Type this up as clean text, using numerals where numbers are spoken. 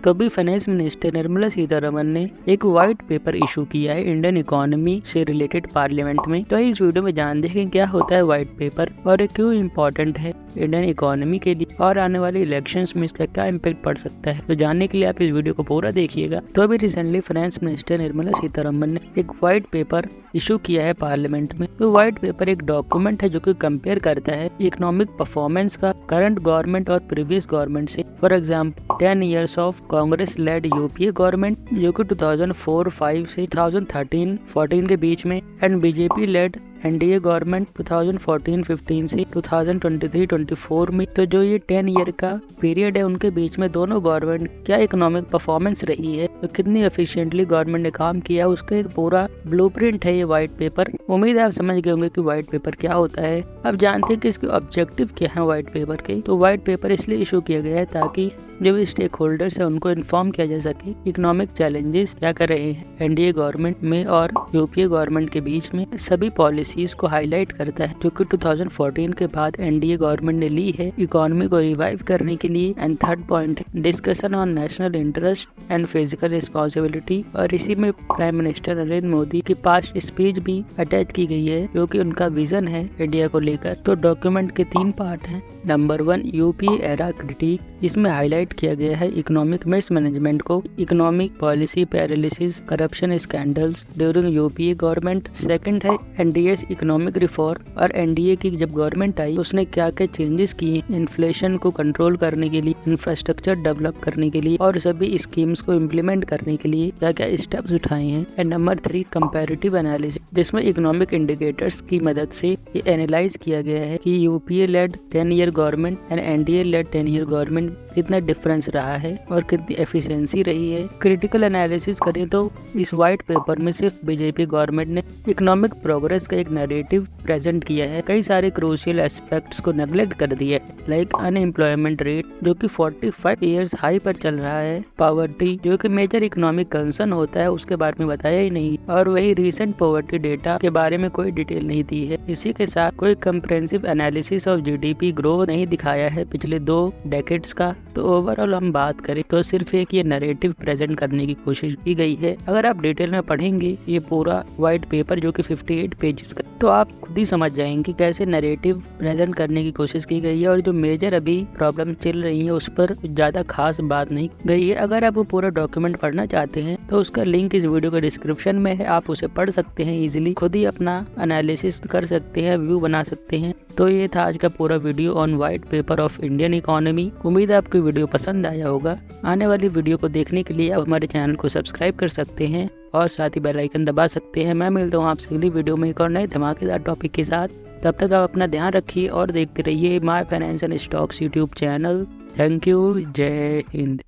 तो अभी finance minister Nirmala Sitharaman ने एक व्हाइट पेपर इशू किया है इंडियन इकोनॉमी से रिलेटेड पार्लियामेंट में। तो इस वीडियो में जान देखें क्या होता है व्हाइट पेपर और ये क्यों इम्पोर्टेंट है इंडियन इकोनॉमी के लिए और आने वाले इलेक्शंस में इसका क्या इम्पैक्ट पड़ सकता है। तो जानने के लिए आप इस वीडियो को पूरा देखिएगा। तो अभी recently finance minister Nirmala Sitharaman ने एक व्हाइट पेपर इशू किया है पार्लियामेंट में। तो व्हाइट पेपर एक डॉक्यूमेंट है जो कि कंपेयर करता है इकोनॉमिक परफॉर्मेंस का करंट गवर्नमेंट और प्रीवियस गवर्नमेंट से। For example 10 years of Congress led UPA government जो कि 2004-5 से 2013-14 के बीच में and BJP led NDA government 2014-15 से 2023-24 में। तो जो ये 10 ईयर का पीरियड है उनके बीच में दोनों गवर्नमेंट क्या इकोनॉमिक परफॉर्मेंस रही है, तो कितनी एफिशिएंटली गवर्नमेंट ने काम किया, उसका एक पूरा ब्लूप्रिंट है ये व्हाइट पेपर। उम्मीद है आप समझ गए होंगे कि व्हाइट पेपर क्या होता है। अब जानते हैं कि इसके ऑब्जेक्टिव क्या है व्हाइट पेपर के। तो व्हाइट पेपर इसलिए इशू किया गया है ताकि जो भी स्टेक होल्डर्स है उनको इन्फॉर्म किया जा सके इकोनॉमिक चैलेंजेस क्या कर रहे हैं एनडीए गवर्नमेंट में और यूपीए गवर्नमेंट के बीच में। सभी पॉलिसीज को हाईलाइट करता है जो कि 2014 के बाद एनडीए गवर्नमेंट ने ली है इकोनॉमी को रिवाइव करने के लिए। एंड थर्ड पॉइंट है discussion on national interest and physical responsibility. और इसी में प्राइम मिनिस्टर नरेंद्र मोदी की पास्ट स्पीच भी अटैच की गई है जो कि उनका विजन है इंडिया को लेकर। तो डॉक्यूमेंट के 3 पार्ट हैं। नंबर 1 यूपीए एरा क्रिटिक, इसमें हाईलाइट किया गया है इकोनॉमिक मिसमैनेजमेंट को, economic policy paralysis, corruption scandals during UPA government. Second है एनडीएस इकोनॉमिक रिफॉर्म, और एनडीए की जब गवर्नमेंट आई उसने क्या क्या चेंजेस किए इन्फ्लेशन को कंट्रोल करने के लिए, इंफ्रास्ट्रक्चर डेवलप करने के लिए और सभी स्कीम्स को इम्प्लीमेंट करने के लिए क्या क्या स्टेप्स उठाए हैं। एंड नंबर 3 कंपैरेटिव एनालिसिस, जिसमें इकोनॉमिक इंडिकेटर्स की मदद से ये एनालाइज किया गया है कि UPA led 10 year government and NDA led 10 year government कितना डिफरेंस रहा है और कितनी एफिशिएंसी रही है। क्रिटिकल एनालिसिस करें तो इस व्हाइट पेपर में सिर्फ बीजेपी गवर्नमेंट ने इकोनॉमिक प्रोग्रेस का एक नैरेटिव प्रेजेंट किया है, कई सारे क्रूशियल एस्पेक्ट्स को नेग्लेक्ट कर दिया है। लाइक अनएम्प्लॉयमेंट रेट जो कि 45 इयर्स हाई पर चल रहा है, पॉवर्टी जो कि मेजर इकोनॉमिक कंसर्न होता है उसके बारे में बताया ही नहीं, और वही रीसेंट पॉवर्टी डेटा के बारे में कोई डिटेल नहीं दी है। इसी के साथ कोई comprehensive analysis of GDP growth नहीं दिखाया है पिछले 2 डेकेड्स का। तो ओवरऑल हम बात करें तो सिर्फ एक ये नैरेटिव प्रेजेंट करने की कोशिश की गई है। अगर आप डिटेल में पढ़ेंगे ये पूरा व्हाइट पेपर जो कि 58 पेजेस का, तो आप खुद ही समझ जाएंगे कैसे नैरेटिव प्रेजेंट करने की कोशिश की गई है और जो मेजर अभी प्रॉब्लम चल रही है उस पर ज्यादा खास बात नहीं गई है। अगर आप वो पूरा डॉक्यूमेंट पढ़ना चाहते हैं तो उसका लिंक इस वीडियो के डिस्क्रिप्शन में है, आप उसे पढ़ सकते हैं इजीली, खुद ही अपना एनालिसिस कर सकते हैं, व्यू बना सकते हैं। तो ये था आज का पूरा video on white paper of Indian economy. उम्मीद है आपको वीडियो पसंद आया होगा। आने वाली वीडियो को देखने के लिए आप हमारे चैनल को सब्सक्राइब कर सकते हैं और साथ ही बेल आइकन दबा सकते हैं। मैं मिलता हूँ आपसे अगली वीडियो में एक और नए धमाकेदार टॉपिक के साथ। तब तक आप अपना ध्यान रखिए और देखते रहिए my finance and stocks YouTube channel. Thank you. जय हिंद।